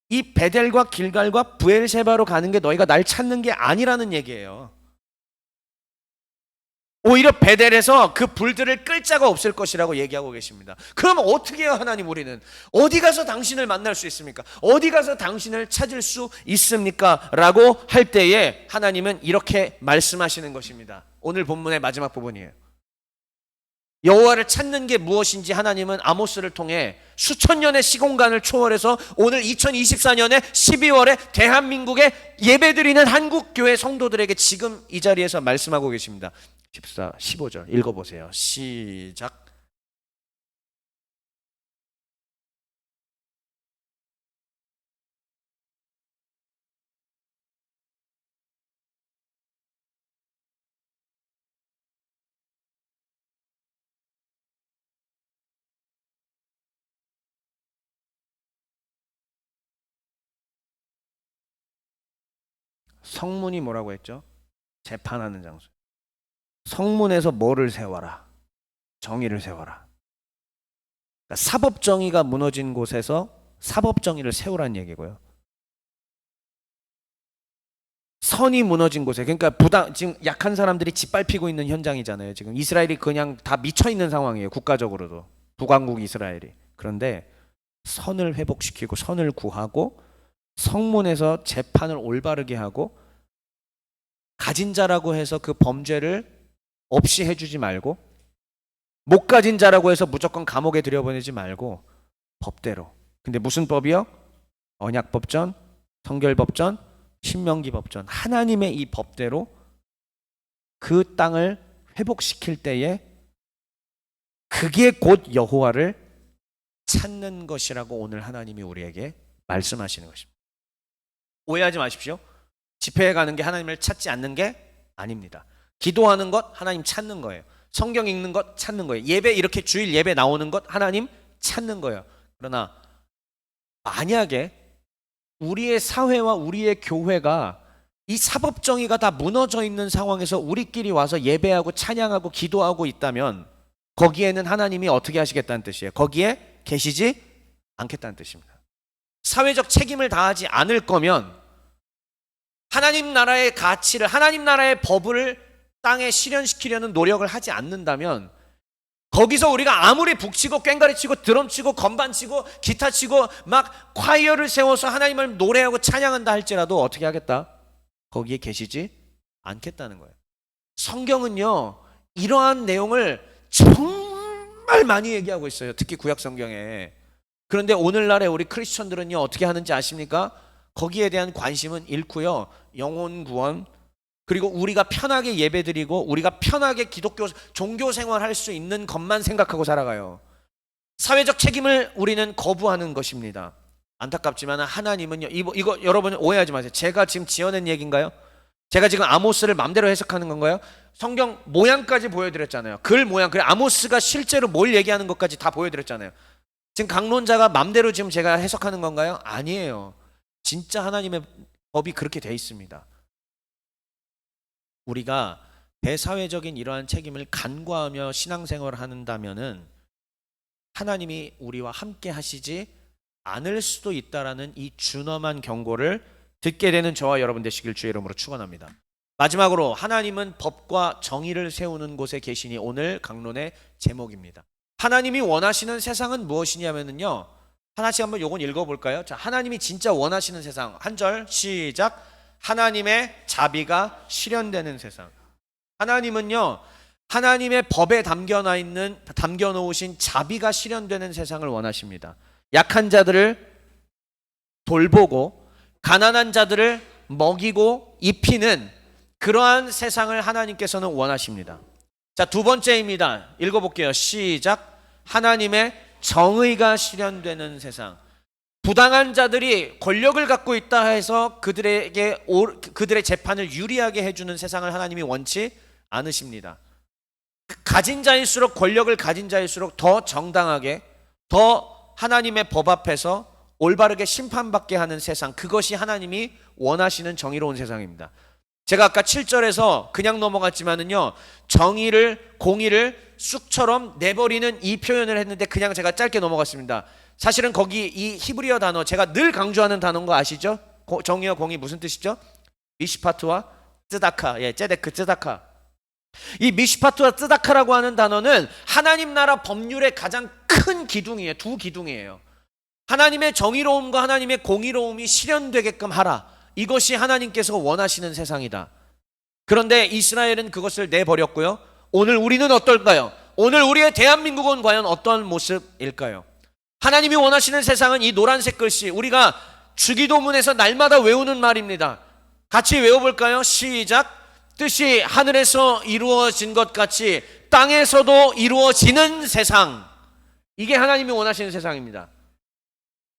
이 베델과 길갈과 부엘세바로 가는 게 너희가 날 찾는 게 아니라는 얘기예요. 오히려 베델에서 그 불들을 끌 자가 없을 것이라고 얘기하고 계십니다. 그러면 어떻게 해요, 하나님? 우리는 어디 가서 당신을 만날 수 있습니까? 어디 가서 당신을 찾을 수 있습니까? 라고 할 때에 하나님은 이렇게 말씀하시는 것입니다. 오늘 본문의 마지막 부분이에요. 여호와를 찾는 게 무엇인지 하나님은 아모스를 통해 수천 년의 시공간을 초월해서 오늘 2024년에 12월에 대한민국에 예배드리는 한국교회 성도들에게 지금 이 자리에서 말씀하고 계십니다. 14, 15절 읽어보세요. 시작. 성문이 뭐라고 했죠? 재판하는 장소. 성문에서 뭐를 세워라? 정의를 세워라. 그러니까 사법정의가 무너진 곳에서 사법정의를 세우라는 얘기고요. 선이 무너진 곳에, 그러니까 지금 약한 사람들이 짓밟히고 있는 현장이잖아요. 지금 이스라엘이 그냥 다 미쳐 있는 상황이에요. 국가적으로도 북왕국 이스라엘이. 그런데 선을 회복시키고 선을 구하고 성문에서 재판을 올바르게 하고 가진 자라고 해서 그 범죄를 없이 해주지 말고 못 가진 자라고 해서 무조건 감옥에 들여보내지 말고 법대로. 근데 무슨 법이요? 언약법전, 성결법전, 신명기법전. 하나님의 이 법대로 그 땅을 회복시킬 때에 그게 곧 여호와를 찾는 것이라고 오늘 하나님이 우리에게 말씀하시는 것입니다. 오해하지 마십시오. 집회에 가는 게 하나님을 찾지 않는 게 아닙니다. 기도하는 것 하나님 찾는 거예요. 성경 읽는 것 찾는 거예요. 예배 이렇게 주일 예배 나오는 것 하나님 찾는 거예요. 그러나 만약에 우리의 사회와 우리의 교회가 이 사법정의가 다 무너져 있는 상황에서 우리끼리 와서 예배하고 찬양하고 기도하고 있다면 거기에는 하나님이 어떻게 하시겠다는 뜻이에요. 거기에 계시지 않겠다는 뜻입니다. 사회적 책임을 다하지 않을 거면 하나님 나라의 가치를, 하나님 나라의 법을 땅에 실현시키려는 노력을 하지 않는다면 거기서 우리가 아무리 북치고 꽹과리 치고 드럼 치고 건반 치고 기타 치고 막 콰이어를 세워서 하나님을 노래하고 찬양한다 할지라도 어떻게 하겠다? 거기에 계시지 않겠다는 거예요. 성경은요 이러한 내용을 정말 많이 얘기하고 있어요. 특히 구약 성경에. 그런데 오늘날에 우리 크리스천들은요 어떻게 하는지 아십니까? 거기에 대한 관심은 잃고요, 영혼 구원, 그리고 우리가 편하게 예배드리고 우리가 편하게 기독교 종교 생활할 수 있는 것만 생각하고 살아가요. 사회적 책임을 우리는 거부하는 것입니다. 안타깝지만 하나님은요, 이거 여러분 오해하지 마세요. 제가 지금 지어낸 얘기인가요? 제가 지금 아모스를 마음대로 해석하는 건가요? 성경 모양까지 보여드렸잖아요. 글 모양, 그래 아모스가 실제로 뭘 얘기하는 것까지 다 보여드렸잖아요. 지금 강론자가 마음대로 지금 제가 해석하는 건가요? 아니에요. 진짜 하나님의 법이 그렇게 돼 있습니다. 우리가 대사회적인 이러한 책임을 간과하며 신앙생활을 한다면은 하나님이 우리와 함께 하시지 않을 수도 있다라는 이 준엄한 경고를 듣게 되는 저와 여러분 되시길 주의 이름으로 축원합니다. 마지막으로 하나님은 법과 정의를 세우는 곳에 계시니 오늘 강론의 제목입니다. 하나님이 원하시는 세상은 무엇이냐면요, 하나씩 한번 요건 읽어볼까요? 자, 하나님이 진짜 원하시는 세상, 한 절 시작. 하나님의 자비가 실현되는 세상. 하나님은요 하나님의 법에 담겨 놓으신 자비가 실현되는 세상을 원하십니다. 약한 자들을 돌보고 가난한 자들을 먹이고 입히는 그러한 세상을 하나님께서는 원하십니다. 자, 두 번째입니다. 읽어볼게요. 시작. 하나님의 정의가 실현되는 세상. 부당한 자들이 권력을 갖고 있다 해서 그들의 재판을 유리하게 해주는 세상을 하나님이 원치 않으십니다. 가진 자일수록, 권력을 가진 자일수록 더 정당하게, 더 하나님의 법 앞에서 올바르게 심판받게 하는 세상, 그것이 하나님이 원하시는 정의로운 세상입니다. 제가 아까 7절에서 그냥 넘어갔지만은요, 정의를, 공의를 쑥처럼 내버리는 이 표현을 했는데 그냥 제가 짧게 넘어갔습니다. 사실은 거기 이 히브리어 단어, 제가 늘 강조하는 단어인 거 아시죠? 정의와 공의 무슨 뜻이죠? 미시파트와 쯔다카, ጼ데크, 쯔다카. 이 미시파트와 쯔다카라고 하는 단어는 하나님 나라 법률의 가장 큰 기둥이에요. 두 기둥이에요. 하나님의 정의로움과 하나님의 공의로움이 실현되게끔 하라. 이것이 하나님께서 원하시는 세상이다. 그런데 이스라엘은 그것을 내버렸고요. 오늘 우리는 어떨까요? 오늘 우리의 대한민국은 과연 어떤 모습일까요? 하나님이 원하시는 세상은 이 노란색 글씨, 우리가 주기도문에서 날마다 외우는 말입니다. 같이 외워볼까요? 시작. 뜻이 하늘에서 이루어진 것 같이 땅에서도 이루어지는 세상. 이게 하나님이 원하시는 세상입니다.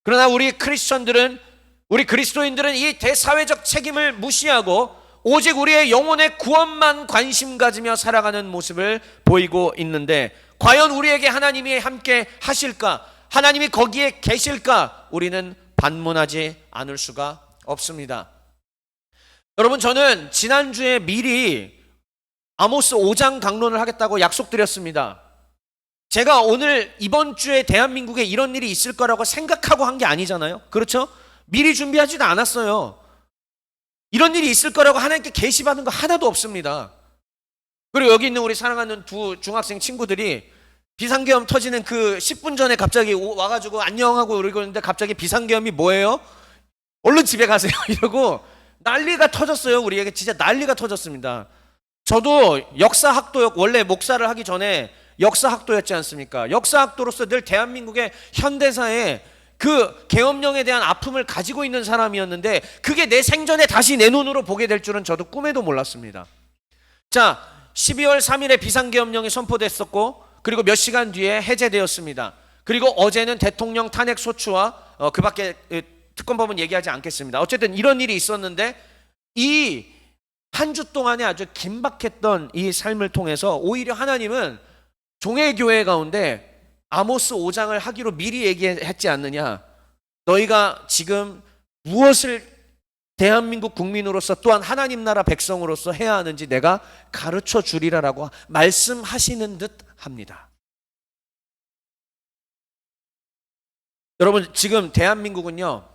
그러나 우리 크리스천들은, 우리 그리스도인들은 이 대사회적 책임을 무시하고 오직 우리의 영혼의 구원만 관심 가지며 살아가는 모습을 보이고 있는데, 과연 우리에게 하나님이 함께 하실까? 하나님이 거기에 계실까? 우리는 반문하지 않을 수가 없습니다. 여러분, 저는 지난주에 미리 아모스 5장 강론을 하겠다고 약속드렸습니다. 제가 오늘 이번 주에 대한민국에 이런 일이 있을 거라고 생각하고 한 게 아니잖아요. 그렇죠? 미리 준비하지도 않았어요. 이런 일이 있을 거라고 하나님께 계시받은 거 하나도 없습니다. 그리고 여기 있는 우리 사랑하는 두 중학생 친구들이 비상계엄 터지는 그 10분 전에 갑자기 와가지고 안녕하고 이러고 있는데 갑자기 비상계엄이 뭐예요? 얼른 집에 가세요 이러고 난리가 터졌어요. 우리에게 진짜 난리가 터졌습니다. 저도 역사학도, 원래 목사를 하기 전에 역사학도였지 않습니까? 역사학도로서 늘 대한민국의 현대사에 그 계엄령에 대한 아픔을 가지고 있는 사람이었는데 그게 내 생전에 다시 내 눈으로 보게 될 줄은 저도 꿈에도 몰랐습니다. 자, 12월 3일에 비상계엄령이 선포됐었고 그리고 몇 시간 뒤에 해제되었습니다. 그리고 어제는 대통령 탄핵 소추와 그 밖에 특검법은 얘기하지 않겠습니다. 어쨌든 이런 일이 있었는데 이 한 주 동안에 아주 긴박했던 이 삶을 통해서 오히려 하나님은 종의 교회 가운데 아모스 5장을 하기로 미리 얘기했지 않느냐. 너희가 지금 무엇을 대한민국 국민으로서 또한 하나님 나라 백성으로서 해야 하는지 내가 가르쳐 주리라라고 말씀하시는 듯 합니다. 여러분, 지금 대한민국은요,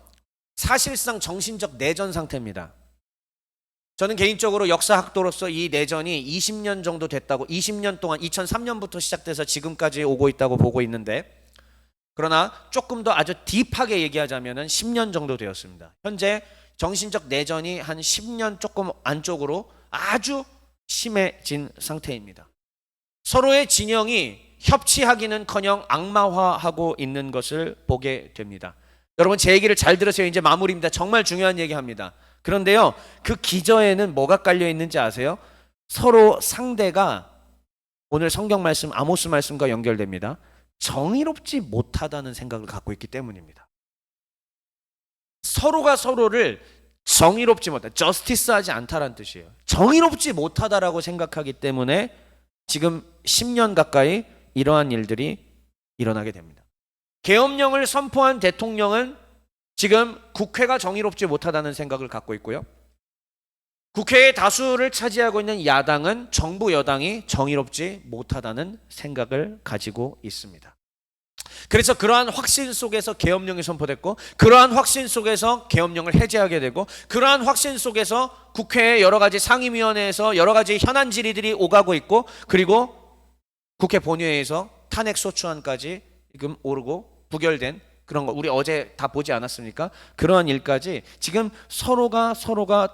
사실상 정신적 내전 상태입니다. 저는 개인적으로 역사학도로서 이 내전이 20년 정도 됐다고, 20년 동안 2003년부터 시작돼서 지금까지 오고 있다고 보고 있는데, 그러나 조금 더 아주 딥하게 얘기하자면 10년 정도 되었습니다. 현재 정신적 내전이 한 10년 조금 안쪽으로 아주 심해진 상태입니다. 서로의 진영이 협치하기는커녕 악마화하고 있는 것을 보게 됩니다. 여러분, 제 얘기를 잘 들으세요. 이제 마무리입니다. 정말 중요한 얘기합니다. 그런데요, 그 기저에는 뭐가 깔려 있는지 아세요? 서로 상대가, 오늘 성경 말씀 아모스 말씀과 연결됩니다. 정의롭지 못하다는 생각을 갖고 있기 때문입니다. 서로가 서로를 정의롭지 못하다, 저스티스하지 않다라는 뜻이에요. 정의롭지 못하다라고 생각하기 때문에 지금 10년 가까이 이러한 일들이 일어나게 됩니다. 계엄령을 선포한 대통령은 지금 국회가 정의롭지 못하다는 생각을 갖고 있고요. 국회의 다수를 차지하고 있는 야당은 정부 여당이 정의롭지 못하다는 생각을 가지고 있습니다. 그래서 그러한 확신 속에서 계엄령이 선포됐고, 그러한 확신 속에서 계엄령을 해제하게 되고, 그러한 확신 속에서 국회의 여러 가지 상임위원회에서 여러 가지 현안 질의들이 오가고 있고, 그리고 국회 본회의에서 탄핵 소추안까지 지금 오르고 부결된 그런 거, 우리 어제 다 보지 않았습니까? 그러한 일까지 지금 서로가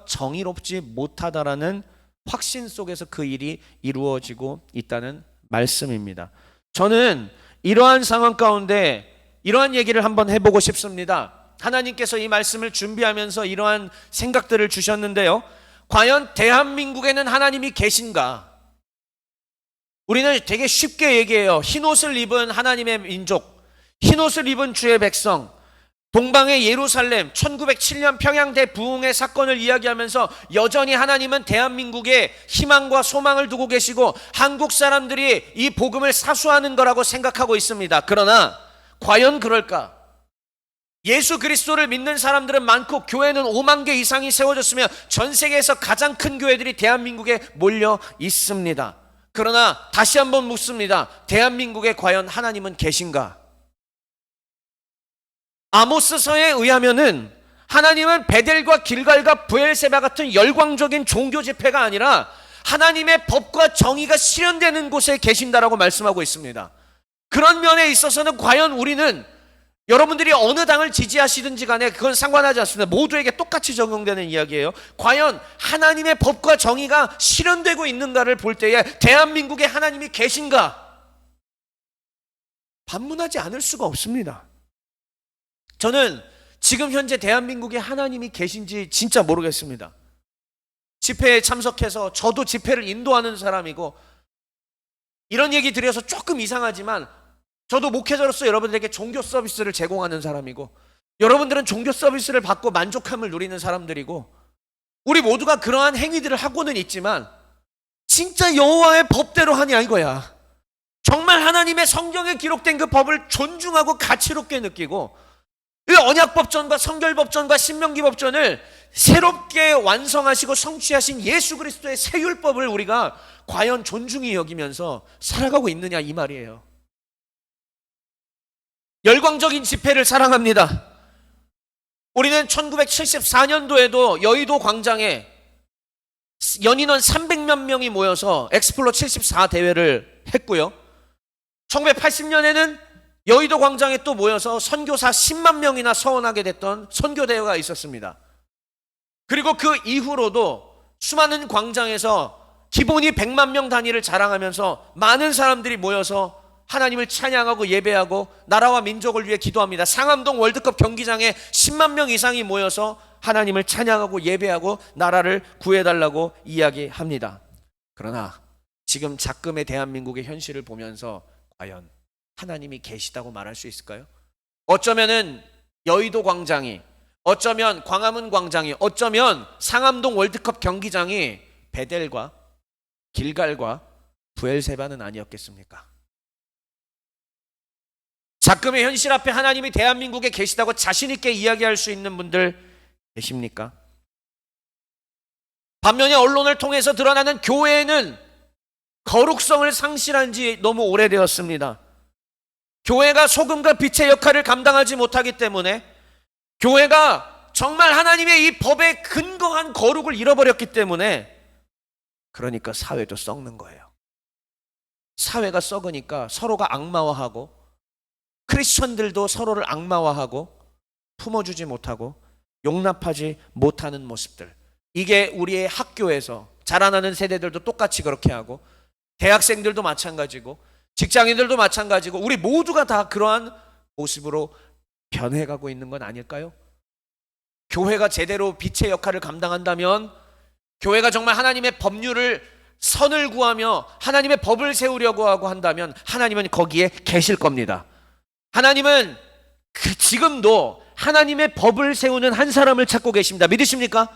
정의롭지 못하다라는 확신 속에서 그 일이 이루어지고 있다는 말씀입니다. 저는 이러한 상황 가운데 이러한 얘기를 한번 해보고 싶습니다. 하나님께서 이 말씀을 준비하면서 이러한 생각들을 주셨는데요, 과연 대한민국에는 하나님이 계신가? 우리는 되게 쉽게 얘기해요. 흰옷을 입은 하나님의 민족, 흰옷을 입은 주의 백성, 동방의 예루살렘, 1907년 평양대 부흥의 사건을 이야기하면서 여전히 하나님은 대한민국에 희망과 소망을 두고 계시고 한국 사람들이 이 복음을 사수하는 거라고 생각하고 있습니다. 그러나 과연 그럴까? 예수 그리스도를 믿는 사람들은 많고 교회는 5만 개 이상이 세워졌으며 전 세계에서 가장 큰 교회들이 대한민국에 몰려 있습니다. 그러나 다시 한번 묻습니다. 대한민국에 과연 하나님은 계신가? 아모스서에 의하면은 하나님은 베델과 길갈과 브엘세바 같은 열광적인 종교 집회가 아니라 하나님의 법과 정의가 실현되는 곳에 계신다라고 말씀하고 있습니다. 그런 면에 있어서는 과연 우리는, 여러분들이 어느 당을 지지하시든지 간에 그건 상관하지 않습니다. 모두에게 똑같이 적용되는 이야기예요. 과연 하나님의 법과 정의가 실현되고 있는가를 볼 때에 대한민국에 하나님이 계신가? 반문하지 않을 수가 없습니다. 저는 지금 현재 대한민국에 하나님이 계신지 진짜 모르겠습니다. 집회에 참석해서, 저도 집회를 인도하는 사람이고, 이런 얘기 드려서 조금 이상하지만 저도 목회자로서 여러분들에게 종교 서비스를 제공하는 사람이고, 여러분들은 종교 서비스를 받고 만족함을 누리는 사람들이고, 우리 모두가 그러한 행위들을 하고는 있지만 진짜 여호와의 법대로 하냐 이거야. 정말 하나님의 성경에 기록된 그 법을 존중하고 가치롭게 느끼고, 이 언약법전과 성결법전과 신명기법전을 새롭게 완성하시고 성취하신 예수 그리스도의 새 율법을 우리가 과연 존중히 여기면서 살아가고 있느냐 이 말이에요. 열광적인 집회를 사랑합니다. 우리는 1974년도에도 여의도 광장에 연인원 300만 명이 모여서 엑스플로 74 대회를 했고요. 1980년에는 여의도 광장에 또 모여서 선교사 10만 명이나 서원하게 됐던 선교대회가 있었습니다. 그리고 그 이후로도 수많은 광장에서 기본이 100만 명 단위를 자랑하면서 많은 사람들이 모여서 하나님을 찬양하고 예배하고 나라와 민족을 위해 기도합니다. 상암동 월드컵 경기장에 10만 명 이상이 모여서 하나님을 찬양하고 예배하고 나라를 구해달라고 이야기합니다. 그러나 지금 작금의 대한민국의 현실을 보면서 과연 하나님이 계시다고 말할 수 있을까요? 어쩌면은 여의도 광장이, 어쩌면 광화문 광장이, 어쩌면 상암동 월드컵 경기장이 베델과 길갈과 브엘세바는 아니었겠습니까? 작금의 현실 앞에 하나님이 대한민국에 계시다고 자신 있게 이야기할 수 있는 분들 계십니까? 반면에 언론을 통해서 드러나는 교회는 거룩성을 상실한 지 너무 오래되었습니다. 교회가 소금과 빛의 역할을 감당하지 못하기 때문에, 교회가 정말 하나님의 이 법에 근거한 거룩을 잃어버렸기 때문에, 그러니까 사회도 썩는 거예요. 사회가 썩으니까 서로가 악마화하고, 크리스천들도 서로를 악마화하고, 품어주지 못하고 용납하지 못하는 모습들, 이게 우리의 학교에서 자라나는 세대들도 똑같이 그렇게 하고, 대학생들도 마찬가지고, 직장인들도 마찬가지고, 우리 모두가 다 그러한 모습으로 변해가고 있는 건 아닐까요? 교회가 제대로 빛의 역할을 감당한다면, 교회가 정말 하나님의 법률을 선을 구하며 하나님의 법을 세우려고 하고 한다면 하나님은 거기에 계실 겁니다. 하나님은 지금도 하나님의 법을 세우는 한 사람을 찾고 계십니다. 믿으십니까?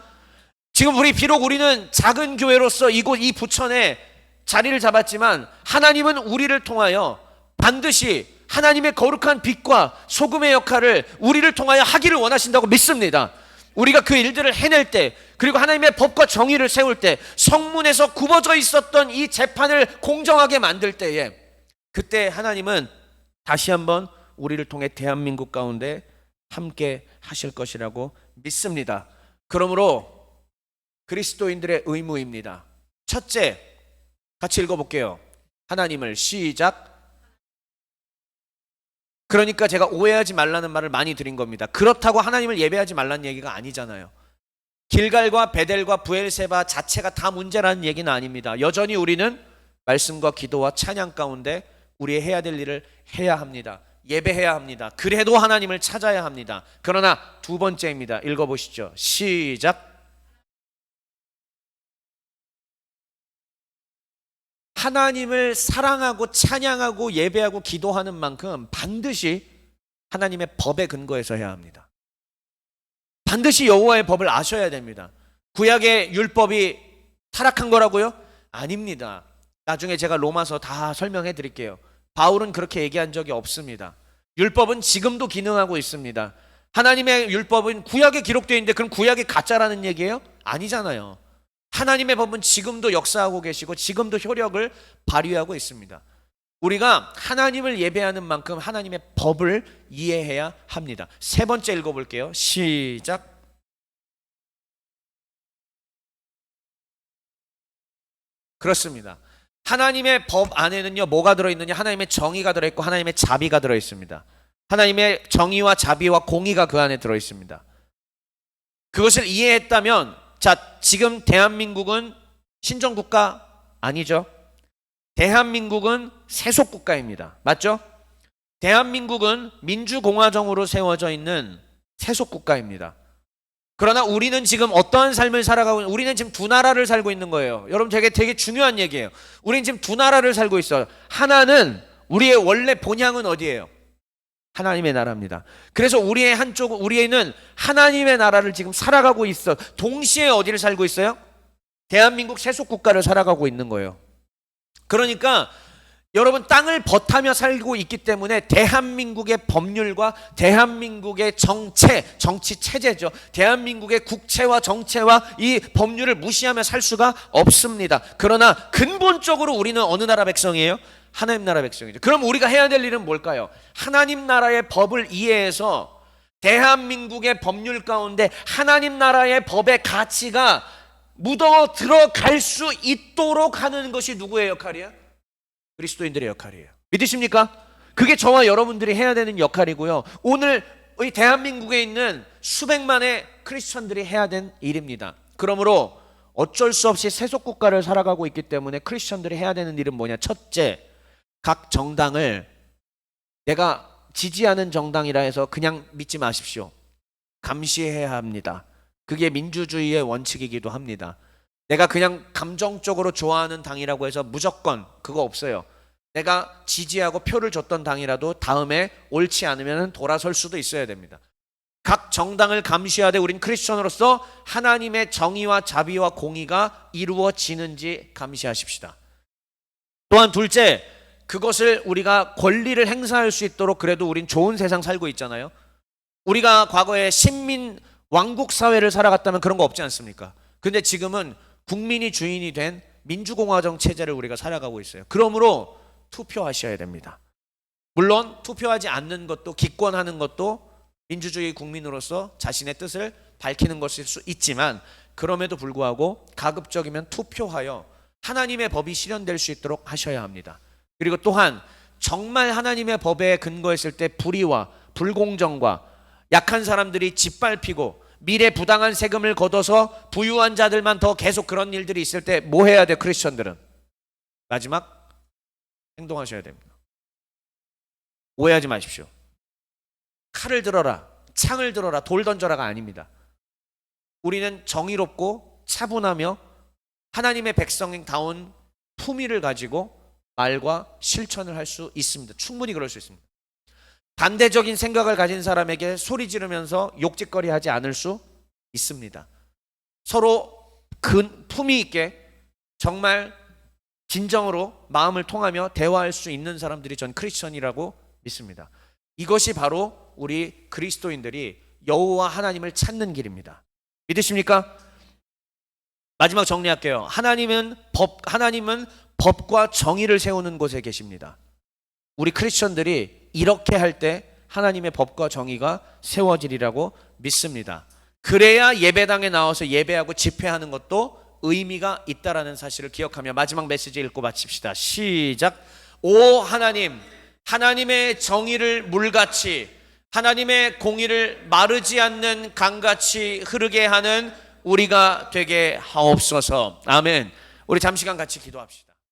지금 비록 우리는 작은 교회로서 이곳 이 부천에 자리를 잡았지만, 하나님은 우리를 통하여 반드시 하나님의 거룩한 빛과 소금의 역할을 우리를 통하여 하기를 원하신다고 믿습니다. 우리가 그 일들을 해낼 때, 그리고 하나님의 법과 정의를 세울 때, 성문에서 굽어져 있었던 이 재판을 공정하게 만들 때에, 그때 하나님은 다시 한번 우리를 통해 대한민국 가운데 함께 하실 것이라고 믿습니다. 그러므로 그리스도인들의 의무입니다. 첫째, 같이 읽어볼게요. 하나님을 시작. 그러니까 제가 오해하지 말라는 말을 많이 드린 겁니다. 그렇다고 하나님을 예배하지 말라는 얘기가 아니잖아요. 길갈과 베델과 브엘세바 자체가 다 문제라는 얘기는 아닙니다. 여전히 우리는 말씀과 기도와 찬양 가운데 우리의 해야 될 일을 해야 합니다. 예배해야 합니다. 그래도 하나님을 찾아야 합니다. 그러나 두 번째입니다. 읽어보시죠. 시작. 하나님을 사랑하고 찬양하고 예배하고 기도하는 만큼 반드시 하나님의 법에 근거해서 해야 합니다. 반드시 여호와의 법을 아셔야 됩니다. 구약의 율법이 타락한 거라고요? 아닙니다. 나중에 제가 로마서 다 설명해 드릴게요. 바울은 그렇게 얘기한 적이 없습니다. 율법은 지금도 기능하고 있습니다. 하나님의 율법은 구약에 기록되어 있는데 그럼 구약이 가짜라는 얘기예요? 아니잖아요. 하나님의 법은 지금도 역사하고 계시고 지금도 효력을 발휘하고 있습니다. 우리가 하나님을 예배하는 만큼 하나님의 법을 이해해야 합니다. 세 번째 읽어볼게요. 시작. 그렇습니다. 하나님의 법 안에는요, 뭐가 들어있느냐? 하나님의 정의가 들어있고 하나님의 자비가 들어있습니다. 하나님의 정의와 자비와 공의가 그 안에 들어있습니다. 그것을 이해했다면, 자, 지금 대한민국은 신정국가 아니죠? 대한민국은 세속국가입니다. 맞죠? 대한민국은 민주공화정으로 세워져 있는 세속국가입니다. 그러나 우리는 지금 어떠한 삶을 살아가고 있는, 우리는 지금 두 나라를 살고 있는 거예요. 여러분, 되게 중요한 얘기예요. 우리는 지금 두 나라를 살고 있어요. 하나는, 우리의 원래 본향은 어디예요? 하나님의 나라입니다. 그래서 우리의 한쪽은, 우리는 하나님의 나라를 지금 살아가고 있어. 동시에 어디를 살고 있어요? 대한민국 세속국가를 살아가고 있는 거예요. 그러니까 여러분, 땅을 버타며 살고 있기 때문에 대한민국의 법률과 대한민국의 정치 체제죠. 대한민국의 국채와 정체와 이 법률을 무시하며 살 수가 없습니다. 그러나 근본적으로 우리는 어느 나라 백성이에요? 하나님 나라 백성이죠. 그럼 우리가 해야 될 일은 뭘까요? 하나님 나라의 법을 이해해서 대한민국의 법률 가운데 하나님 나라의 법의 가치가 묻어 들어갈 수 있도록 하는 것이 누구의 역할이야? 그리스도인들의 역할이에요. 믿으십니까? 그게 저와 여러분들이 해야 되는 역할이고요. 오늘 이 대한민국에 있는 수백만의 크리스천들이 해야 되는 일입니다. 그러므로 어쩔 수 없이 세속국가를 살아가고 있기 때문에 크리스천들이 해야 되는 일은 뭐냐? 첫째, 각 정당을 내가 지지하는 정당이라 해서 그냥 믿지 마십시오. 감시해야 합니다. 그게 민주주의의 원칙이기도 합니다. 내가 그냥 감정적으로 좋아하는 당이라고 해서 무조건 그거 없어요. 내가 지지하고 표를 줬던 당이라도 다음에 옳지 않으면 돌아설 수도 있어야 됩니다. 각 정당을 감시하되 우린 크리스천으로서 하나님의 정의와 자비와 공의가 이루어지는지 감시하십시다. 또한 둘째, 그것을 우리가 권리를 행사할 수 있도록 그래도 우린 좋은 세상 살고 있잖아요. 우리가 과거에 신민 왕국 사회를 살아갔다면 그런 거 없지 않습니까? 근데 지금은 국민이 주인이 된 민주공화정 체제를 우리가 살아가고 있어요. 그러므로 투표하셔야 됩니다. 물론 투표하지 않는 것도, 기권하는 것도 민주주의 국민으로서 자신의 뜻을 밝히는 것일 수 있지만, 그럼에도 불구하고 가급적이면 투표하여 하나님의 법이 실현될 수 있도록 하셔야 합니다. 그리고 또한 정말 하나님의 법에 근거했을 때 불의와 불공정과 약한 사람들이 짓밟히고 미래 부당한 세금을 걷어서 부유한 자들만 더 계속 그런 일들이 있을 때 뭐 해야 돼? 크리스천들은 마지막 행동하셔야 됩니다. 오해하지 마십시오. 칼을 들어라, 창을 들어라, 돌 던져라가 아닙니다. 우리는 정의롭고 차분하며 하나님의 백성다운 품위를 가지고 말과 실천을 할 수 있습니다. 충분히 그럴 수 있습니다. 반대적인 생각을 가진 사람에게 소리 지르면서 욕짓거리 하지 않을 수 있습니다. 서로 품위 있게 정말 진정으로 마음을 통하며 대화할 수 있는 사람들이 전 크리스천이라고 믿습니다. 이것이 바로 우리 그리스도인들이 여호와 하나님을 찾는 길입니다. 믿으십니까? 마지막 정리할게요. 하나님은 법과 정의를 세우는 곳에 계십니다. 우리 크리스천들이 이렇게 할 때 하나님의 법과 정의가 세워지리라고 믿습니다. 그래야 예배당에 나와서 예배하고 집회하는 것도 의미가 있다라는 사실을 기억하며 마지막 메시지 읽고 마칩시다. 시작. 오 하나님, 하나님의 정의를 물같이, 하나님의 공의를 마르지 않는 강같이 흐르게 하는 우리가 되게 하옵소서. 아멘. 우리 잠시간 같이 기도합시다.